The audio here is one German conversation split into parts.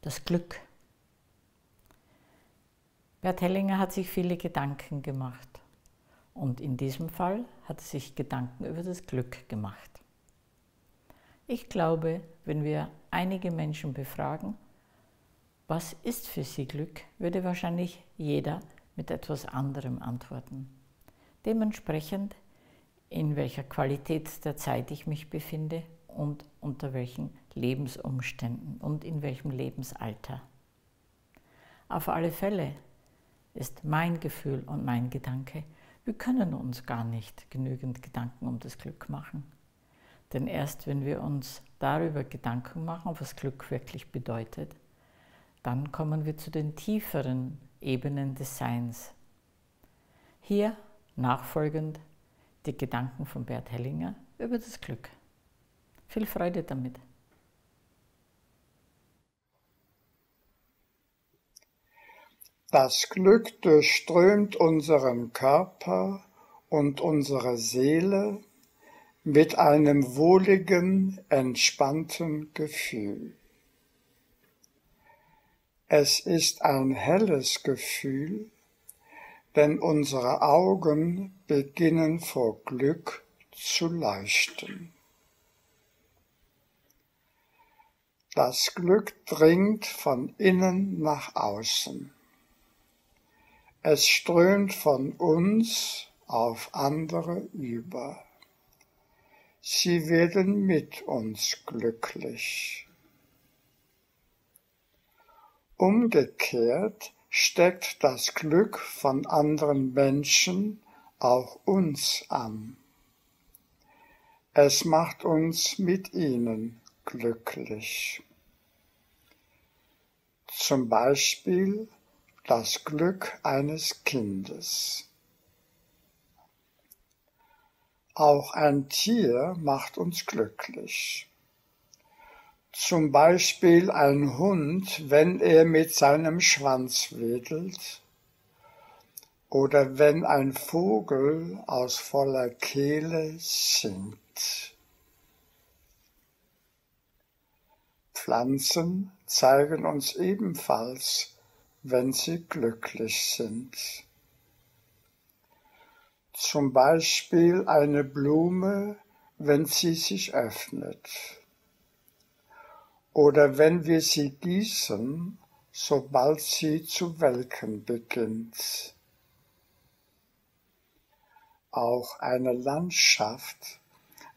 Das Glück. Bert Hellinger hat sich viele Gedanken gemacht und in diesem Fall hat er sich Gedanken über das Glück gemacht. Ich glaube, wenn wir einige Menschen befragen, was ist für sie Glück, würde wahrscheinlich jeder mit etwas anderem antworten. Dementsprechend, in welcher Qualität der Zeit ich mich befinde und unter welchen Lebensumständen und in welchem Lebensalter. Auf alle Fälle ist mein Gefühl und mein Gedanke, wir können uns gar nicht genügend Gedanken um das Glück machen. Denn erst wenn wir uns darüber Gedanken machen, was Glück wirklich bedeutet, dann kommen wir zu den tieferen Ebenen des Seins. Hier nachfolgend die Gedanken von Bert Hellinger über das Glück. Viel Freude damit! Das Glück durchströmt unseren Körper und unsere Seele mit einem wohligen, entspannten Gefühl. Es ist ein helles Gefühl, denn unsere Augen beginnen vor Glück zu leuchten. Das Glück dringt von innen nach außen. Es strömt von uns auf andere über. Sie werden mit uns glücklich. Umgekehrt steckt das Glück von anderen Menschen auch uns an. Es macht uns mit ihnen glücklich. Zum Beispiel das Glück eines Kindes. Auch ein Tier macht uns glücklich. Zum Beispiel ein Hund, wenn er mit seinem Schwanz wedelt, oder wenn ein Vogel aus voller Kehle singt. Pflanzen zeigen uns ebenfalls, wenn sie glücklich sind. Zum Beispiel eine Blume, wenn sie sich öffnet. Oder wenn wir sie gießen, sobald sie zu welken beginnt. Auch eine Landschaft,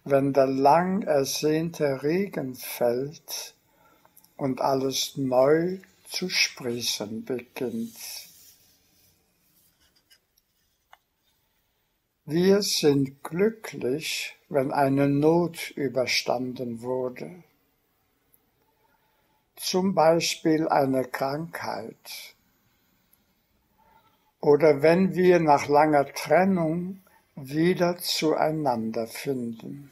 wenn der lang ersehnte Regen fällt und alles neu zu sprießen beginnt. Wir sind glücklich, wenn eine Not überstanden wurde. Zum Beispiel eine Krankheit. Oder wenn wir nach langer Trennung wieder zueinander finden.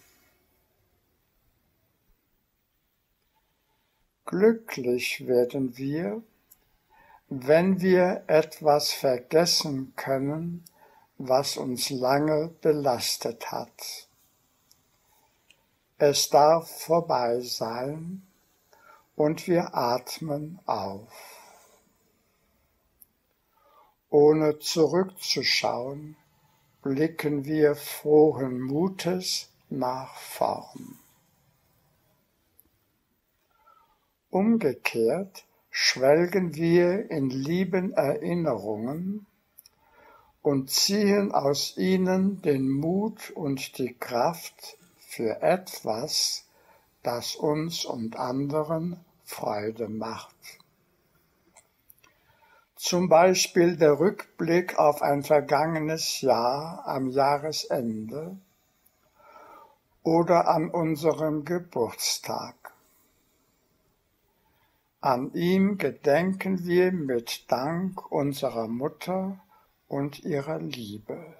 Glücklich werden wir, wenn wir etwas vergessen können, was uns lange belastet hat. Es darf vorbei sein und wir atmen auf. Ohne zurückzuschauen, blicken wir frohen Mutes nach vorn. Umgekehrt schwelgen wir in lieben Erinnerungen und ziehen aus ihnen den Mut und die Kraft für etwas, das uns und anderen Freude macht. Zum Beispiel der Rückblick auf ein vergangenes Jahr am Jahresende oder an unserem Geburtstag. An ihm gedenken wir mit Dank unserer Mutter und ihrer Liebe.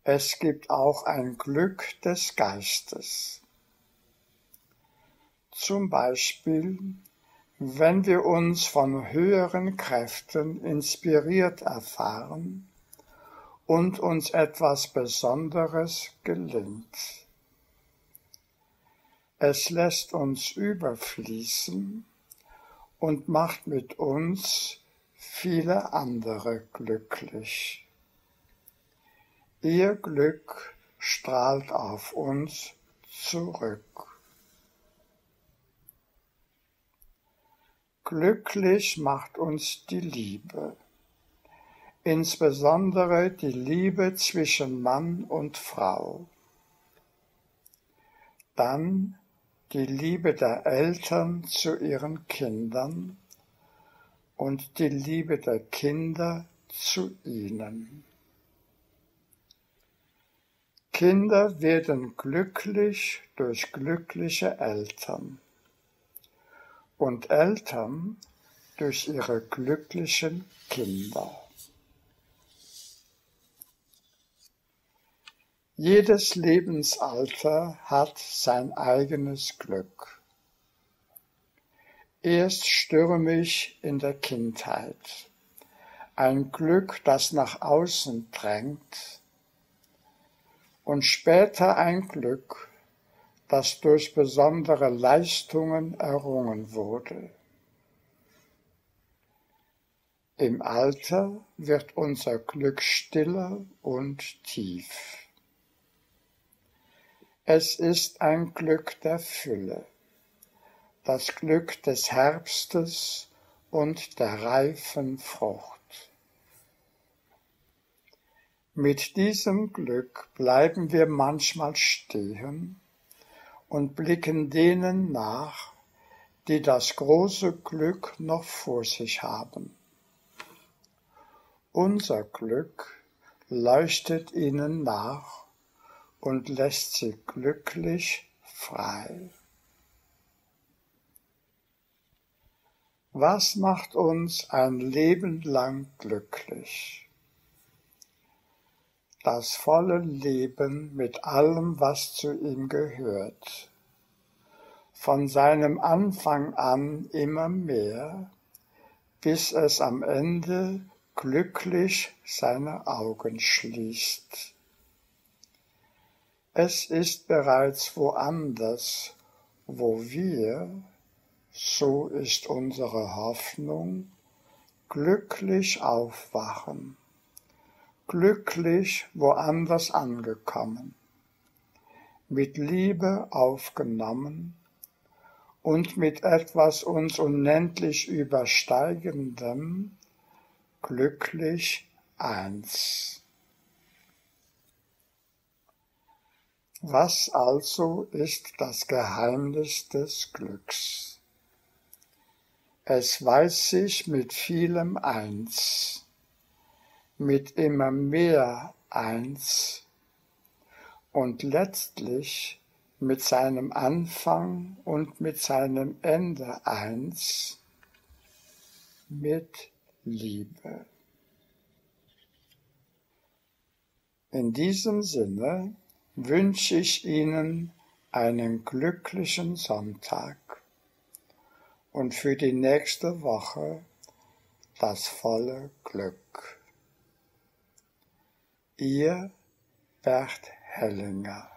Es gibt auch ein Glück des Geistes. Zum Beispiel, wenn wir uns von höheren Kräften inspiriert erfahren und uns etwas Besonderes gelingt. Es lässt uns überfließen und macht mit uns viele andere glücklich. Ihr Glück strahlt auf uns zurück. Glücklich macht uns die Liebe, insbesondere die Liebe zwischen Mann und Frau. Dann die Liebe der Eltern zu ihren Kindern und die Liebe der Kinder zu ihnen. Kinder werden glücklich durch glückliche Eltern und Eltern durch ihre glücklichen Kinder. Jedes Lebensalter hat sein eigenes Glück. Erst stürmisch in der Kindheit, ein Glück, das nach außen drängt, und später ein Glück, das durch besondere Leistungen errungen wurde. Im Alter wird unser Glück stiller und tief. Es ist ein Glück der Fülle, das Glück des Herbstes und der reifen Frucht. Mit diesem Glück bleiben wir manchmal stehen und blicken denen nach, die das große Glück noch vor sich haben. Unser Glück leuchtet ihnen nach und lässt sie glücklich frei. Was macht uns ein Leben lang glücklich? Das volle Leben mit allem, was zu ihm gehört. Von seinem Anfang an immer mehr, bis es am Ende glücklich seine Augen schließt. Es ist bereits woanders, wo wir, so ist unsere Hoffnung, glücklich aufwachen, glücklich woanders angekommen, mit Liebe aufgenommen und mit etwas uns unendlich Übersteigendem, glücklich eins. Was also ist das Geheimnis des Glücks? Es weiß sich mit vielem eins, mit immer mehr eins und letztlich mit seinem Anfang und mit seinem Ende eins, mit Liebe. In diesem Sinne wünsche ich Ihnen einen glücklichen Sonntag und für die nächste Woche das volle Glück. Ihr Bert Hellinger.